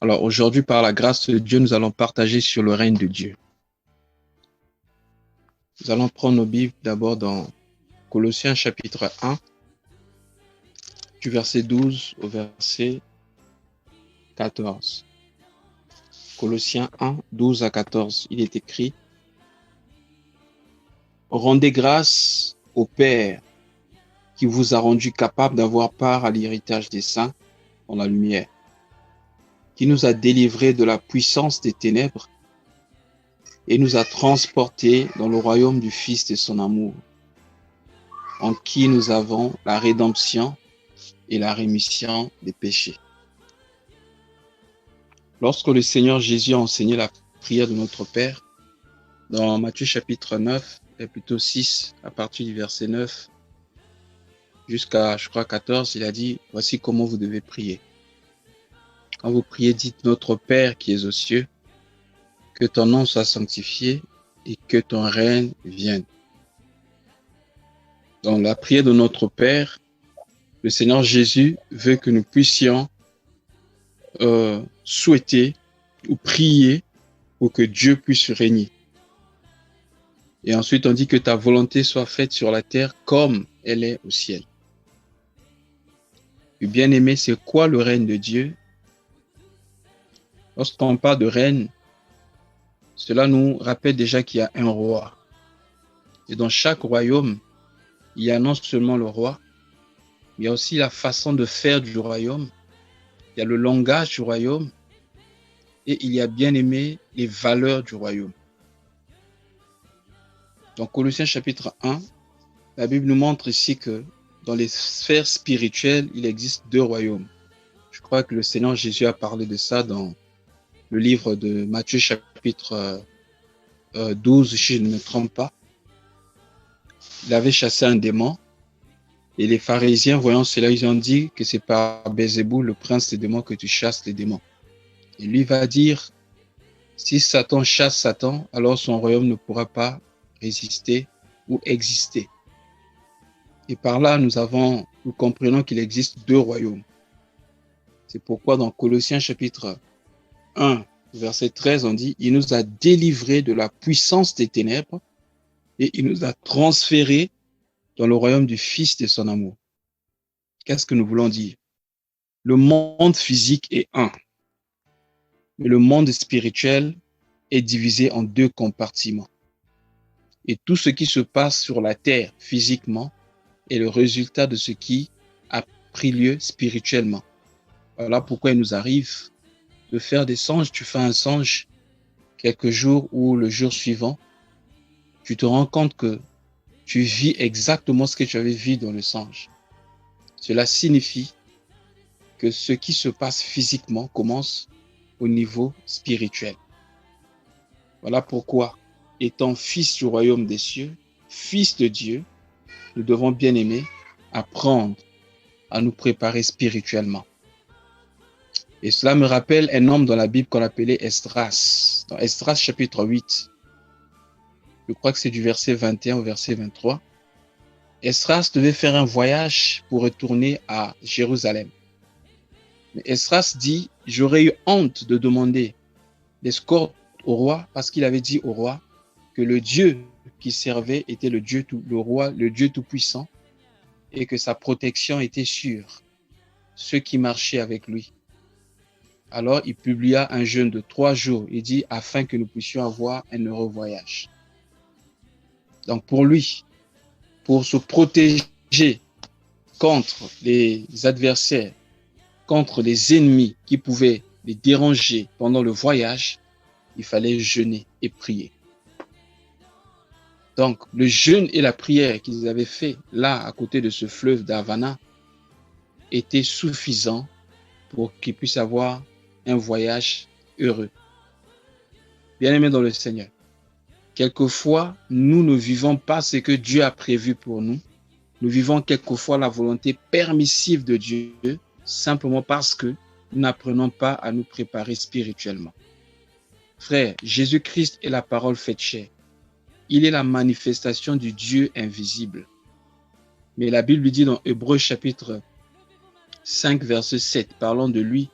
Alors aujourd'hui, par la grâce de Dieu, nous allons partager sur le règne de Dieu. Nous allons prendre nos Bibles d'abord dans Colossiens chapitre 1, du verset 12 au verset 14. Colossiens 1, 12 à 14, il est écrit: Rendez grâce au Père qui vous a rendu capable d'avoir part à l'héritage des saints dans la lumière, qui nous a délivrés de la puissance des ténèbres et nous a transportés dans le royaume du Fils de son amour, en qui nous avons la rédemption et la rémission des péchés. Lorsque le Seigneur Jésus a enseigné la prière de notre Père, dans Matthieu chapitre 9, et plutôt 6, à partir du verset 9 jusqu'à, 14, il a dit, voici comment vous devez prier. Quand vous priez, dites, notre Père qui es aux cieux, que ton nom soit sanctifié et que ton règne vienne. Dans la prière de notre Père, le Seigneur Jésus veut que nous puissions souhaiter ou prier pour que Dieu puisse régner. Et ensuite, on dit que ta volonté soit faite sur la terre comme elle est au ciel. Et bien aimé, c'est quoi le règne de Dieu? Lorsqu'on parle de règne, cela nous rappelle déjà qu'il y a un roi. Et dans chaque royaume, il y a non seulement le roi, mais il y a aussi la façon de faire du royaume, il y a le langage du royaume, et il y a bien aimé les valeurs du royaume. Dans Colossiens chapitre 1, la Bible nous montre ici que dans les sphères spirituelles, il existe deux royaumes. Je crois que le Seigneur Jésus a parlé de ça dans le livre de Matthieu chapitre 12, si je ne me trompe pas. Il avait chassé un démon et les pharisiens, voyant cela, ils ont dit que c'est par Belzéboul, le prince des démons, que tu chasses les démons. Et lui va dire, si Satan chasse Satan, alors son royaume ne pourra pas résister ou exister. Et par là, nous comprenons qu'il existe deux royaumes. C'est pourquoi dans Colossiens chapitre 1, verset 13, on dit, il nous a délivrés de la puissance des ténèbres et il nous a transférés dans le royaume du Fils de son amour. Qu'est-ce que nous voulons dire? Le monde physique est un, mais le monde spirituel est divisé en deux compartiments. Et tout ce qui se passe sur la terre physiquement est le résultat de ce qui a pris lieu spirituellement. Voilà pourquoi il nous arrive de faire des songes. Tu fais un songe quelques jours ou le jour suivant, tu te rends compte que tu vis exactement ce que tu avais vu dans le songe. Cela signifie que ce qui se passe physiquement commence au niveau spirituel. Voilà pourquoi, étant fils du royaume des cieux, fils de Dieu, nous devons bien aimer apprendre à nous préparer spirituellement. Et cela me rappelle un homme dans la Bible qu'on appelait Esdras. Dans Esdras chapitre 8, je crois que c'est du verset 21 au verset 23. Esdras devait faire un voyage pour retourner à Jérusalem. Mais Esdras dit, j'aurais eu honte de demander l'escorte au roi parce qu'il avait dit au roi que le Dieu qu'il servait était le roi, le Dieu tout-puissant et que sa protection était sûre, ceux qui marchaient avec lui. Alors, il publia un jeûne de 3 jours, il dit, afin que nous puissions avoir un heureux voyage. Donc, pour lui, pour se protéger contre les adversaires, contre les ennemis qui pouvaient les déranger pendant le voyage, il fallait jeûner et prier. Donc, le jeûne et la prière qu'ils avaient fait là, à côté de ce fleuve d'Havana, étaient suffisants pour qu'ils puissent avoir un voyage heureux. Bien-aimés dans le Seigneur, quelquefois, nous ne vivons pas ce que Dieu a prévu pour nous. Nous vivons quelquefois la volonté permissive de Dieu, simplement parce que nous n'apprenons pas à nous préparer spirituellement. Frère, Jésus-Christ est la parole faite chair. Il est la manifestation du Dieu invisible. Mais la Bible dit dans Hébreux chapitre 5, verset 7, parlant de lui,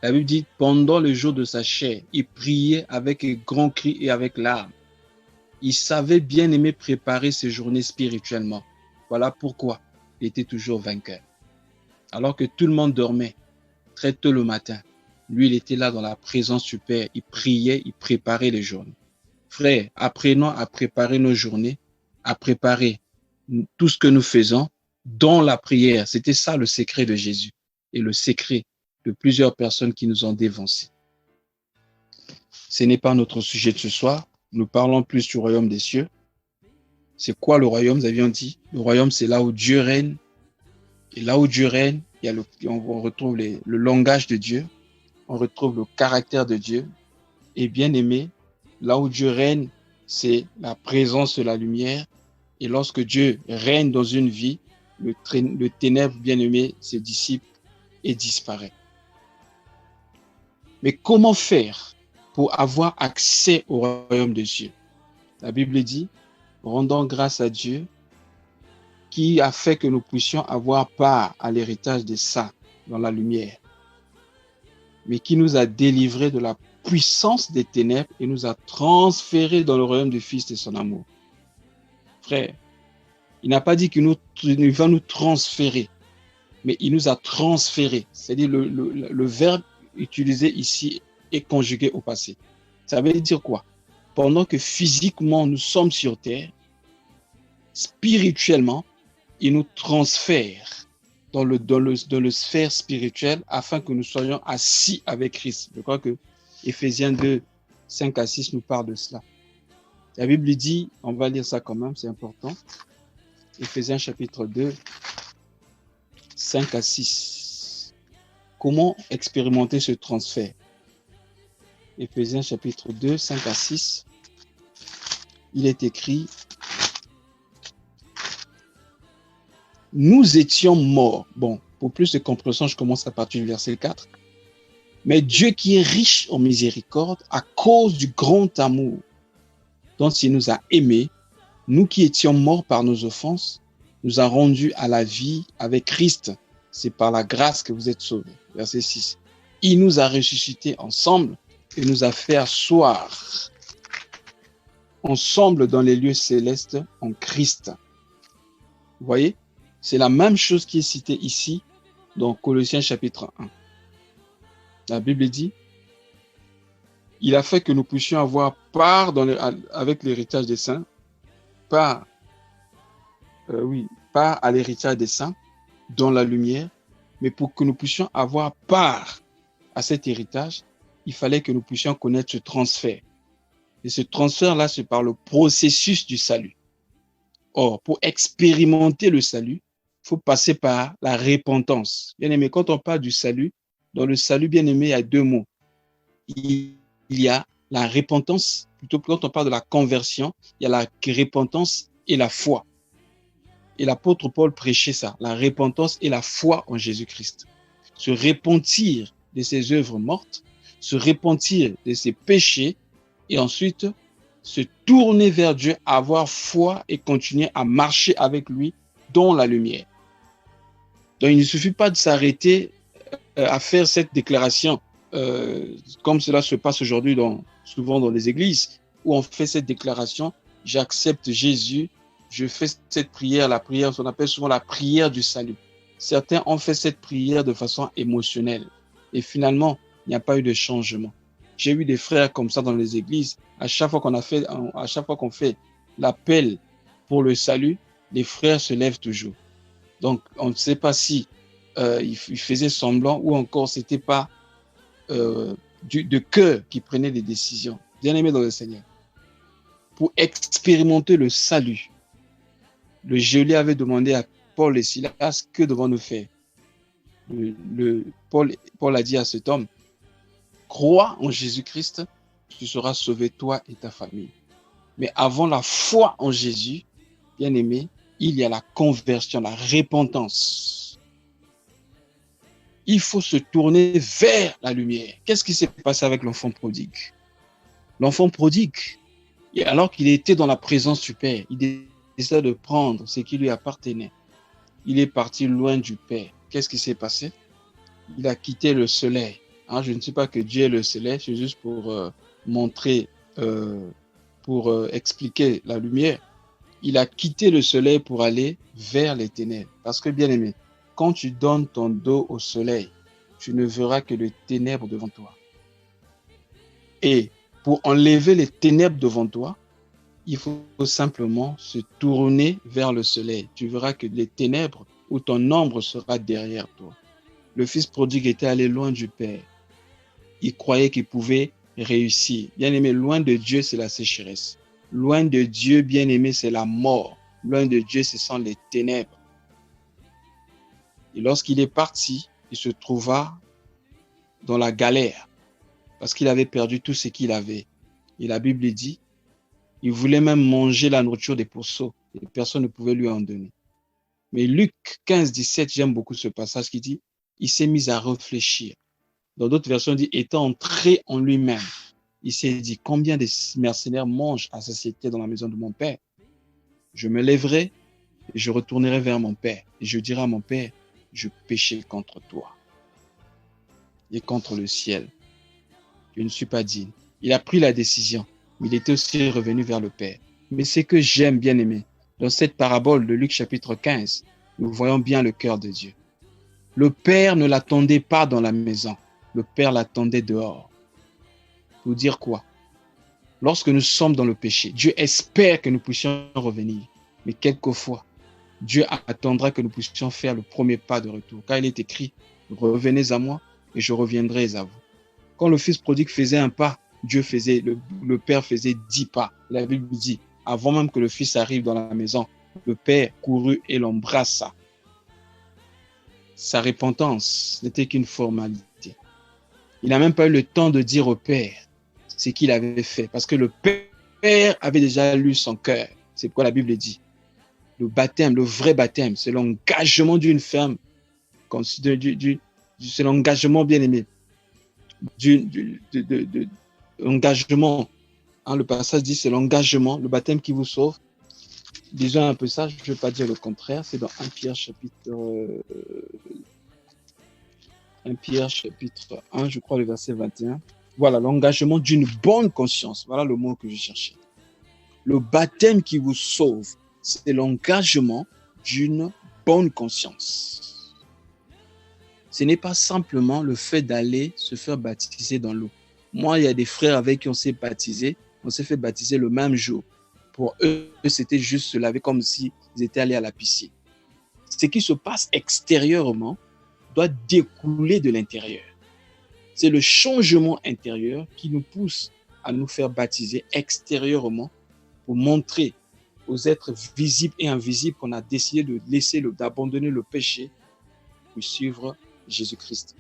La Bible dit, pendant le jour de sa chair, il priait avec un grand cri et avec larmes. Il savait bien aimer préparer ses journées spirituellement. Voilà pourquoi il était toujours vainqueur. Alors que tout le monde dormait très tôt le matin, lui, il était là dans la présence du Père. Il priait, il préparait les journées. Frère, apprenons à préparer nos journées, à préparer tout ce que nous faisons dans la prière. C'était ça le secret de Jésus et le secret de plusieurs personnes qui nous ont dévancés. Ce n'est pas notre sujet de ce soir. Nous parlons plus du royaume des cieux. C'est quoi le royaume? Nous avions dit, le royaume, c'est là où Dieu règne. Et là où Dieu règne, on retrouve le langage de Dieu, on retrouve le caractère de Dieu. Et bien aimé, là où Dieu règne, c'est la présence de la lumière. Et lorsque Dieu règne dans une vie, le ténèbre, bien aimé, se dissipe et disparaît. Mais comment faire pour avoir accès au royaume de Dieu? La Bible dit, rendons grâce à Dieu qui a fait que nous puissions avoir part à l'héritage des saints dans la lumière, mais qui nous a délivrés de la puissance des ténèbres et nous a transférés dans le royaume du Fils de son amour. Frère, il n'a pas dit qu'il va nous transférer, mais il nous a transférés. C'est-à-dire le verbe utilisé ici est conjugué au passé. Ça veut dire quoi? Pendant que physiquement nous sommes sur terre, spirituellement, il nous transfère dans le sphère spirituelle afin que nous soyons assis avec Christ. Je crois que Éphésiens 2, 5 à 6 nous parle de cela. La Bible dit, on va lire ça quand même, c'est important. Éphésiens chapitre 2, 5 à 6. Comment expérimenter ce transfert? Éphésiens chapitre 2, 5 à 6. Il est écrit, nous étions morts. Bon, pour plus de compréhension, je commence à partir du verset 4. Mais Dieu qui est riche en miséricorde, à cause du grand amour dont il nous a aimés, nous qui étions morts par nos offenses, nous a rendus à la vie avec Christ. C'est par la grâce que vous êtes sauvés. Verset 6. Il nous a ressuscités ensemble et nous a fait asseoir ensemble dans les lieux célestes en Christ. Vous voyez? C'est la même chose qui est citée ici dans Colossiens chapitre 1. La Bible dit, il a fait que nous puissions avoir part avec l'héritage des saints, part à l'héritage des saints dans la lumière, mais pour que nous puissions avoir part à cet héritage, il fallait que nous puissions connaître ce transfert. Et ce transfert-là, c'est par le processus du salut. Or, pour expérimenter le salut, il faut passer par la repentance. Bien aimé, quand on parle du salut, dans le salut, bien aimé, il y a deux mots. Il y a la repentance, plutôt quand on parle de la conversion, il y a la repentance et la foi. Et l'apôtre Paul prêchait ça, la repentance et la foi en Jésus-Christ. Se repentir de ses œuvres mortes, se repentir de ses péchés et ensuite se tourner vers Dieu, avoir foi et continuer à marcher avec lui dans la lumière. Donc, il ne suffit pas de s'arrêter à faire cette déclaration comme cela se passe aujourd'hui souvent dans les églises, où on fait cette déclaration, j'accepte Jésus, je fais cette prière, la prière, on appelle souvent la prière du salut. Certains ont fait cette prière de façon émotionnelle et finalement, il n'y a pas eu de changement. J'ai eu des frères comme ça dans les églises, à chaque fois qu'on fait l'appel pour le salut, les frères se lèvent toujours. Donc, on ne sait pas si ils faisaient semblant ou encore c'était pas de cœur qui prenait des décisions. Bien-aimés dans le Seigneur, pour expérimenter le salut, le geôlier avait demandé à Paul et Silas, que devons-nous faire? Paul a dit à cet homme, crois en Jésus-Christ, tu seras sauvé toi et ta famille. Mais avant la foi en Jésus, bien-aimé, il y a la conversion, la repentance. Il faut se tourner vers la lumière. Qu'est-ce qui s'est passé avec l'enfant prodigue? L'enfant prodigue, et alors qu'il était dans la présence du Père, il décida de prendre ce qui lui appartenait. Il est parti loin du Père. Qu'est-ce qui s'est passé? Il a quitté le soleil. Hein, je ne sais pas que Dieu est le soleil, c'est juste pour montrer, pour expliquer la lumière. Il a quitté le soleil pour aller vers les ténèbres. Parce que, bien aimé, quand tu donnes ton dos au soleil, tu ne verras que les ténèbres devant toi. Et pour enlever les ténèbres devant toi, il faut simplement se tourner vers le soleil. Tu verras que les ténèbres ou ton ombre sera derrière toi. Le fils prodigue était allé loin du Père. Il croyait qu'il pouvait réussir. Bien-aimé, loin de Dieu, c'est la sécheresse. Loin de Dieu, bien-aimé, c'est la mort. Loin de Dieu, ce sont les ténèbres. Et lorsqu'il est parti, il se trouva dans la galère parce qu'il avait perdu tout ce qu'il avait. Et la Bible dit, il voulait même manger la nourriture des pourceaux et personne ne pouvait lui en donner. Mais Luc 15, 17, j'aime beaucoup ce passage qui dit, il s'est mis à réfléchir. Dans d'autres versions, il dit, étant entré en lui-même, il s'est dit, combien de mercenaires mangent à satiété dans la maison de mon père? Je me lèverai et je retournerai vers mon père. Et je dirai à mon père, je péchais contre toi et contre le ciel. Je ne suis pas digne. Il a pris la décision, mais il était aussi revenu vers le Père. Mais ce que j'aime, bien aimé, dans cette parabole de Luc chapitre 15, nous voyons bien le cœur de Dieu. Le Père ne l'attendait pas dans la maison. Le Père l'attendait dehors. Pour dire quoi? Lorsque nous sommes dans le péché, Dieu espère que nous puissions revenir. Mais quelquefois, Dieu attendra que nous puissions faire le premier pas de retour. Car il est écrit, revenez à moi et je reviendrai à vous. Quand le fils prodigue faisait un pas, Dieu faisait, le père faisait 10 pas. La Bible dit, avant même que le fils arrive dans la maison, le père courut et l'embrassa. Sa repentance n'était qu'une formalité. Il n'a même pas eu le temps de dire au père ce qu'il avait fait, parce que le père avait déjà lu son cœur. C'est pourquoi la Bible dit, le baptême, le vrai baptême, c'est l'engagement d'une femme, c'est l'engagement bien aimé, l'engagement. Hein, le passage dit c'est l'engagement, le baptême qui vous sauve. Disons un peu ça, je ne vais pas dire le contraire, c'est dans 1 Pierre chapitre 1, je crois le verset 21. Voilà, l'engagement d'une bonne conscience. Voilà le mot que je cherchais. Le baptême qui vous sauve, c'est l'engagement d'une bonne conscience. Ce n'est pas simplement le fait d'aller se faire baptiser dans l'eau. Moi, il y a des frères avec qui on s'est baptisé, on s'est fait baptiser le même jour. Pour eux, c'était juste se laver comme s'ils étaient allés à la piscine. Ce qui se passe extérieurement doit découler de l'intérieur. C'est le changement intérieur qui nous pousse à nous faire baptiser extérieurement pour montrer aux êtres visibles et invisibles qu'on a décidé de laisser, d'abandonner le péché pour suivre Jésus-Christ.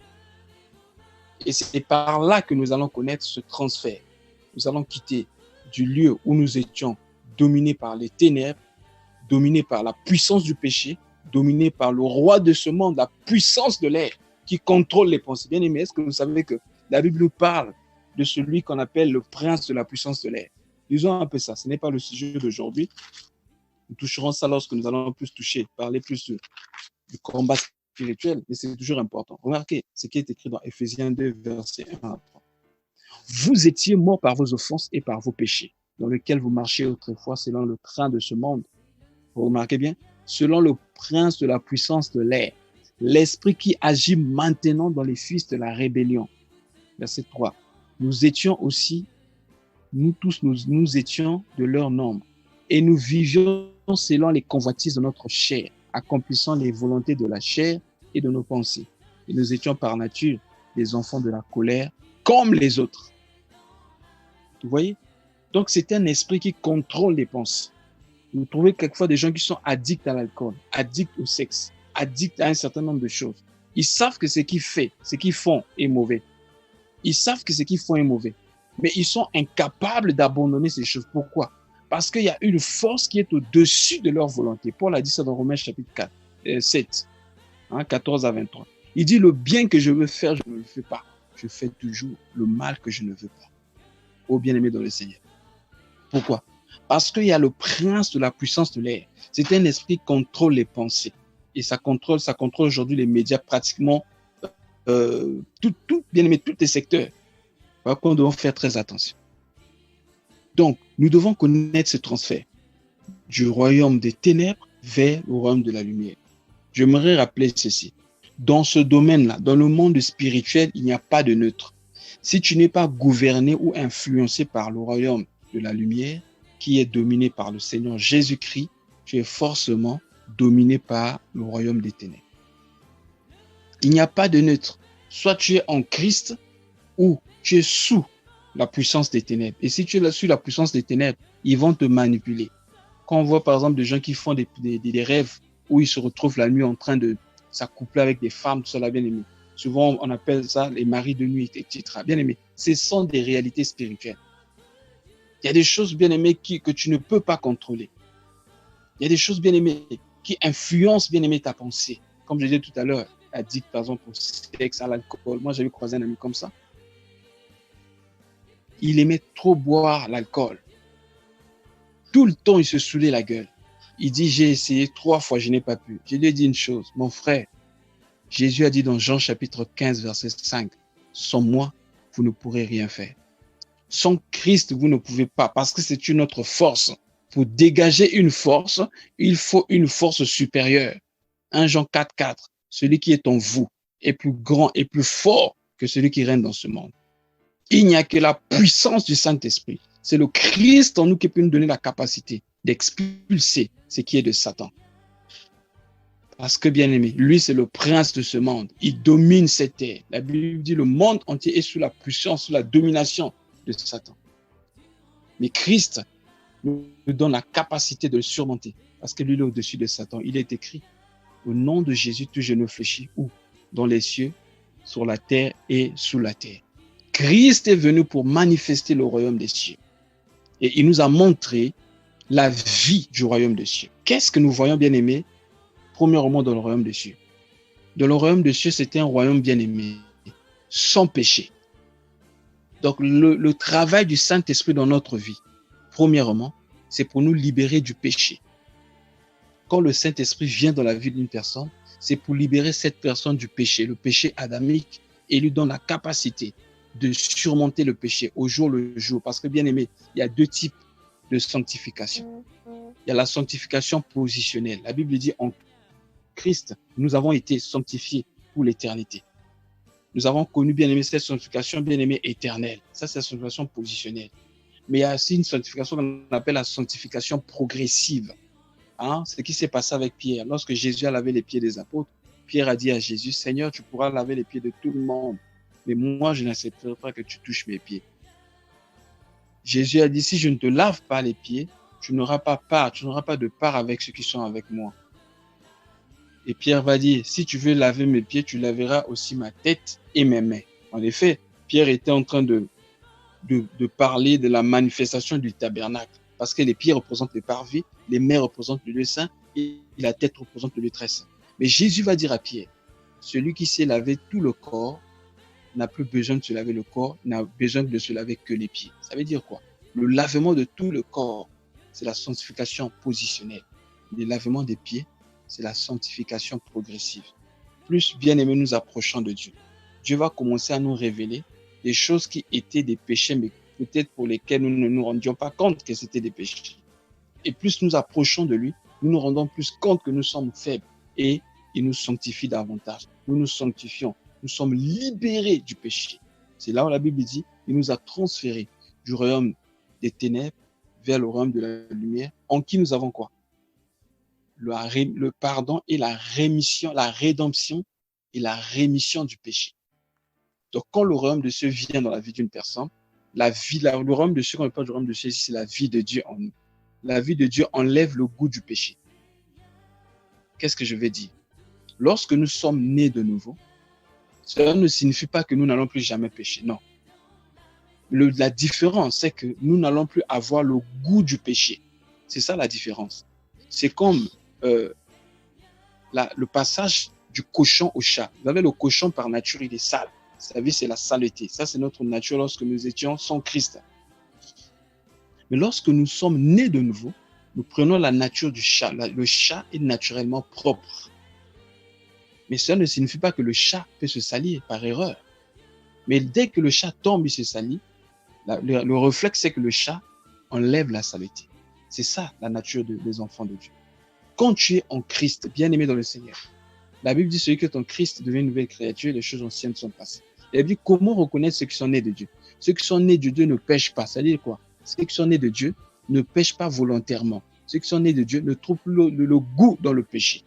Et c'est par là que nous allons connaître ce transfert. Nous allons quitter du lieu où nous étions dominés par les ténèbres, dominés par la puissance du péché, dominés par le roi de ce monde, la puissance de l'air qui contrôle les pensées. Bien aimé, est-ce que vous savez que la Bible nous parle de celui qu'on appelle le prince de la puissance de l'air? Disons un peu ça, ce n'est pas le sujet d'aujourd'hui. Nous toucherons ça lorsque nous allons plus parler plus du combat spirituel, mais c'est toujours important. Remarquez ce qui est écrit dans Éphésiens 2, versets 1 à 3. Vous étiez morts par vos offenses et par vos péchés, dans lesquels vous marchiez autrefois selon le train de ce monde. Vous remarquez bien? Selon le prince de la puissance de l'air, l'esprit qui agit maintenant dans les fils de la rébellion. Verset 3. Nous étions aussi, nous tous, nous étions de leur nombre, et nous vivions selon les convoitises de notre chair, accomplissant les volontés de la chair et de nos pensées. Et nous étions par nature des enfants de la colère, comme les autres. Vous voyez? Donc, c'est un esprit qui contrôle les pensées. Vous trouvez quelquefois des gens qui sont addicts à l'alcool, addicts au sexe, addicts à un certain nombre de choses. Ils savent que ce qu'ils font est mauvais. Ils savent que ce qu'ils font est mauvais. Mais ils sont incapables d'abandonner ces choses. Pourquoi? Parce qu'il y a une force qui est au-dessus de leur volonté. Paul a dit ça dans Romains chapitre 7, 14 à 23. Il dit, le bien que je veux faire, je ne le fais pas. Je fais toujours le mal que je ne veux pas. Ô bien-aimé dans le Seigneur. Pourquoi? Parce qu'il y a le prince de la puissance de l'air. C'est un esprit qui contrôle les pensées. Et ça contrôle aujourd'hui les médias pratiquement bien aimé, tous les secteurs. Voilà qu'on doit faire très attention. Donc, nous devons connaître ce transfert du royaume des ténèbres vers le royaume de la lumière. J'aimerais rappeler ceci. Dans ce domaine-là, dans le monde spirituel, il n'y a pas de neutre. Si tu n'es pas gouverné ou influencé par le royaume de la lumière, qui est dominé par le Seigneur Jésus-Christ, tu es forcément dominé par le royaume des ténèbres. Il n'y a pas de neutre. Soit tu es en Christ ou tu es sous la puissance des ténèbres. Et si tu es sous la puissance des ténèbres, ils vont te manipuler. Quand on voit par exemple des gens qui font des rêves où ils se retrouvent la nuit en train de s'accoupler avec des femmes, tout cela, bien aimé. Souvent, on appelle ça les maris de nuit, etc. Bien aimé, ce sont des réalités spirituelles. Il y a des choses, bien aimé, que tu ne peux pas contrôler. Il y a des choses, bien aimé, qui influencent, bien aimé, ta pensée. Comme je disais tout à l'heure, addict, par exemple, au sexe, à l'alcool. Moi, j'avais croisé un ami comme ça. Il aimait trop boire l'alcool. Tout le temps, il se saoulait la gueule. Il dit, j'ai essayé 3 fois, je n'ai pas pu. Je lui ai dit une chose, mon frère, Jésus a dit dans Jean chapitre 15, verset 5, sans moi, vous ne pourrez rien faire. Sans Christ, vous ne pouvez pas, parce que c'est une autre force. Pour dégager une force, il faut une force supérieure. 1 Jean 4, 4, celui qui est en vous est plus grand et plus fort que celui qui règne dans ce monde. Il n'y a que la puissance du Saint-Esprit. C'est le Christ en nous qui peut nous donner la capacité d'expulser ce qui est de Satan. Parce que, bien aimé, lui, c'est le prince de ce monde. Il domine cette terre. La Bible dit le monde entier est sous la puissance, sous la domination de Satan. Mais Christ nous donne la capacité de le surmonter. Parce que lui, il est au-dessus de Satan. Il est écrit, au nom de Jésus, tout genou fléchit. Où? Dans les cieux, sur la terre et sous la terre. Christ est venu pour manifester le royaume des cieux. Et il nous a montré la vie du royaume des cieux. Qu'est-ce que nous voyons, bien aimés? Premièrement, dans le royaume des cieux. Dans le royaume des cieux, c'était un royaume bien aimé, sans péché. Donc, le travail du Saint-Esprit dans notre vie, premièrement, c'est pour nous libérer du péché. Quand le Saint-Esprit vient dans la vie d'une personne, c'est pour libérer cette personne du péché, le péché adamique, et lui donne la capacité de surmonter le péché au jour le jour. Parce que, bien aimé, il y a 2 types de sanctification. Il y a la sanctification positionnelle. La Bible dit en Christ, nous avons été sanctifiés pour l'éternité. Nous avons connu, bien aimé, cette sanctification, bien aimé, éternelle. Ça, c'est la sanctification positionnelle. Mais il y a aussi une sanctification qu'on appelle la sanctification progressive. Hein? C'est ce qui s'est passé avec Pierre. Lorsque Jésus a lavé les pieds des apôtres, Pierre a dit à Jésus, Seigneur, tu pourras laver les pieds de tout le monde, mais moi, je n'accepterai pas que tu touches mes pieds. Jésus a dit, si je ne te lave pas les pieds, tu n'auras pas de part avec ceux qui sont avec moi. Et Pierre va dire, si tu veux laver mes pieds, tu laveras aussi ma tête et mes mains. En effet, Pierre était en train de parler de la manifestation du tabernacle. Parce que les pieds représentent le parvis, les mains représentent le lieu saint et la tête représente le lieu très saint. Mais Jésus va dire à Pierre, celui qui s'est lavé tout le corps n'a plus besoin de se laver le corps, n'a besoin de se laver que les pieds. Ça veut dire quoi? Le lavement de tout le corps, c'est la sanctification positionnelle. Le lavement des pieds, c'est la sanctification progressive. Plus bien aimé nous approchons de Dieu, Dieu va commencer à nous révéler des choses qui étaient des péchés, mais peut-être pour lesquels nous ne nous rendions pas compte que c'était des péchés. Et plus nous approchons de lui, nous nous rendons plus compte que nous sommes faibles et il nous sanctifie davantage. Nous nous sanctifions, nous sommes libérés du péché. C'est là où la Bible dit, il nous a transférés du royaume des ténèbres vers le royaume de la lumière, en qui nous avons quoi? Le pardon et la rémission, la rédemption et la rémission du péché. Donc, quand le royaume de Dieu vient dans la vie d'une personne, le royaume de Dieu, quand on parle du royaume de Dieu, c'est la vie de Dieu en nous. La vie de Dieu enlève le goût du péché. Qu'est-ce que je vais dire? Lorsque nous sommes nés de nouveau, cela ne signifie pas que nous n'allons plus jamais pécher. Non. La différence, c'est que nous n'allons plus avoir le goût du péché. C'est ça la différence. C'est comme le passage du cochon au chat. Vous savez, le cochon par nature, il est sale. Sa vie, c'est la saleté. Ça, c'est notre nature lorsque nous étions sans Christ. Mais lorsque nous sommes nés de nouveau, nous prenons la nature du chat. Le chat est naturellement propre. Mais cela ne signifie pas que le chat peut se salir par erreur. Mais dès que le chat tombe, il se salit, le réflexe, c'est que le chat enlève la saleté. C'est ça la nature des enfants de Dieu. Quand tu es en Christ, bien-aimé dans le Seigneur, la Bible dit, celui qui est en Christ devient une nouvelle créature, les choses anciennes sont passées. Et elle dit, comment reconnaître ceux qui sont nés de Dieu? Ceux qui sont nés de Dieu ne pêchent pas. Ça veut dire quoi? Ceux qui sont nés de Dieu ne pêchent pas volontairement. Ceux qui sont nés de Dieu ne trouvent plus le goût dans le péché.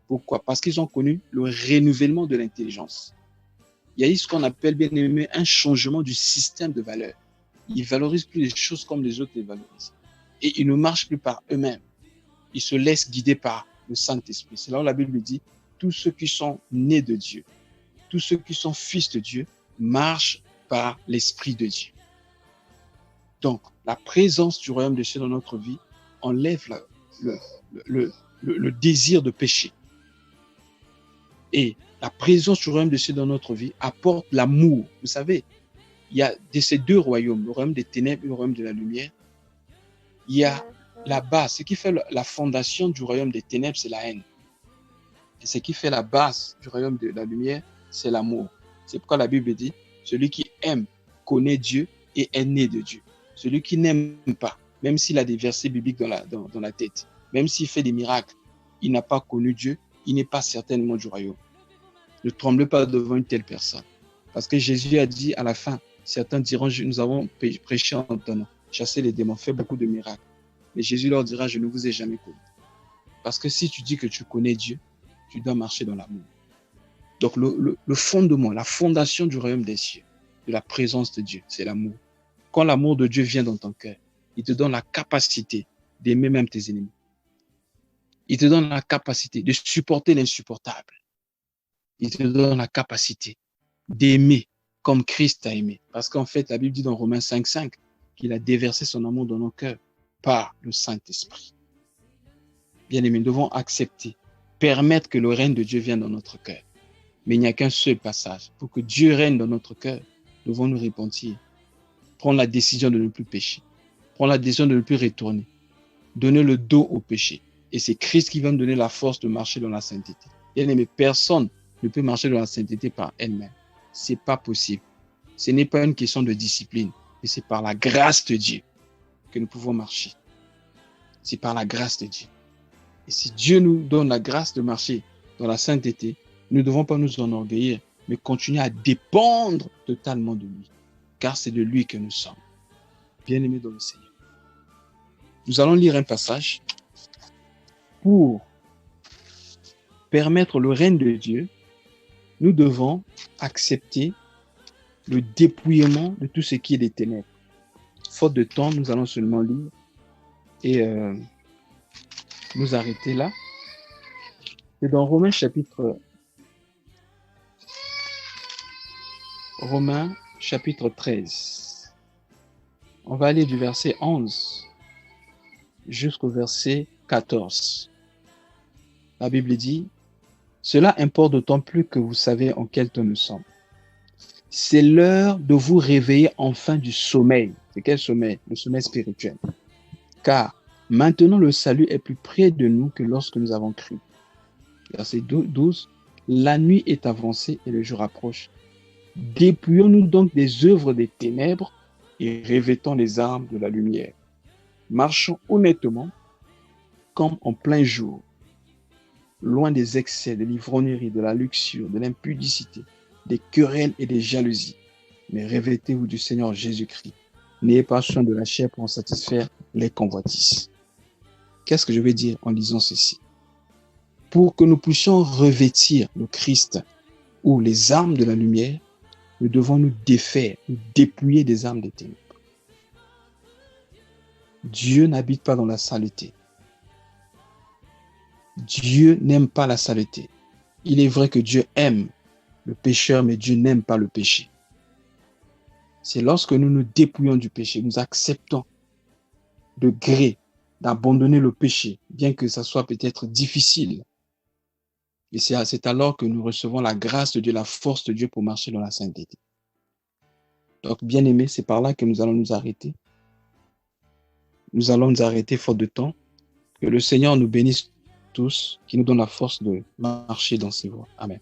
Pourquoi? Parce qu'ils ont connu le renouvellement de l'intelligence. Il y a eu ce qu'on appelle, bien aimé, un changement du système de valeurs. Ils ne valorisent plus les choses comme les autres les valorisent. Et ils ne marchent plus par eux-mêmes. Ils se laissent guider par le Saint-Esprit. C'est là où la Bible dit, tous ceux qui sont nés de Dieu, tous ceux qui sont fils de Dieu, marchent par l'Esprit de Dieu. Donc, la présence du royaume de Dieu dans notre vie enlève le désir de péché. Et la présence du royaume de Dieu dans notre vie apporte l'amour. Vous savez, il y a de ces deux royaumes, le royaume des ténèbres et le royaume de la lumière. Il y a la base. Ce qui fait la fondation du royaume des ténèbres, c'est la haine. Et ce qui fait la base du royaume de la lumière, c'est l'amour. C'est pourquoi la Bible dit, celui qui aime connaît Dieu et est né de Dieu. Celui qui n'aime pas, même s'il a des versets bibliques dans la tête, même s'il fait des miracles, il n'a pas connu Dieu, il n'est pas certainement du royaume. Ne tremblez pas devant une telle personne. Parce que Jésus a dit à la fin, certains diront, nous avons prêché en ton nom, chassé les démons, fait beaucoup de miracles. Mais Jésus leur dira, je ne vous ai jamais connu. Parce que si tu dis que tu connais Dieu, tu dois marcher dans l'amour. Donc le fondement, la fondation du royaume des cieux, de la présence de Dieu, c'est l'amour. Quand l'amour de Dieu vient dans ton cœur, il te donne la capacité d'aimer même tes ennemis. Il te donne la capacité de supporter l'insupportable. Il te donne la capacité d'aimer comme Christ a aimé. Parce qu'en fait, la Bible dit dans Romains 5,5 qu'il a déversé son amour dans nos cœurs par le Saint-Esprit. Bien aimé, nous devons accepter, permettre que le règne de Dieu vienne dans notre cœur. Mais il n'y a qu'un seul passage. Pour que Dieu règne dans notre cœur, nous devons nous repentir. Prendre la décision de ne plus pécher. Prendre la décision de ne plus retourner. Donner le dos au péché. Et c'est Christ qui va nous donner la force de marcher dans la sainteté. Bien aimé, personne ne peut marcher dans la sainteté par elle-même. Ce n'est pas possible. Ce n'est pas une question de discipline, mais c'est par la grâce de Dieu que nous pouvons marcher. C'est par la grâce de Dieu. Et si Dieu nous donne la grâce de marcher dans la sainteté, nous ne devons pas nous enorgueillir, mais continuer à dépendre totalement de lui, car c'est de lui que nous sommes. Bien-aimés dans le Seigneur. Nous allons lire un passage pour permettre le règne de Dieu. Nous devons accepter le dépouillement de tout ce qui est des ténèbres. Faute de temps, nous allons seulement lire et nous arrêter là. C'est dans Romains chapitre 13. On va aller du verset 11 jusqu'au verset 14. La Bible dit, « Cela importe d'autant plus que vous savez en quel temps nous sommes. C'est l'heure de vous réveiller enfin du sommeil. » C'est quel sommeil? Le sommeil spirituel. « Car maintenant le salut est plus près de nous que lorsque nous avons cru. » Verset 12. « La nuit est avancée et le jour approche. Dépouillons-nous donc des œuvres des ténèbres et revêtons les armes de la lumière. Marchons honnêtement comme en plein jour, loin des excès, de l'ivrognerie, de la luxure, de l'impudicité, des querelles et des jalousies. Mais revêtez-vous du Seigneur Jésus-Christ. N'ayez pas soin de la chair pour en satisfaire les convoitises. » Qu'est-ce que je vais dire en lisant ceci? Pour que nous puissions revêtir le Christ ou les armes de la lumière, nous devons nous défaire, nous dépouiller des armes des ténèbres. Dieu n'habite pas dans la saleté. Dieu n'aime pas la saleté. Il est vrai que Dieu aime le pécheur, mais Dieu n'aime pas le péché. C'est lorsque nous nous dépouillons du péché, nous acceptons de gré d'abandonner le péché, bien que ça soit peut-être difficile. Et c'est alors que nous recevons la grâce de Dieu, la force de Dieu pour marcher dans la sainteté. Donc, bien aimés, c'est par là que nous allons nous arrêter. Nous allons nous arrêter faute de temps. Que le Seigneur nous bénisse tous, qui nous donne la force de marcher dans ses voies. Amen.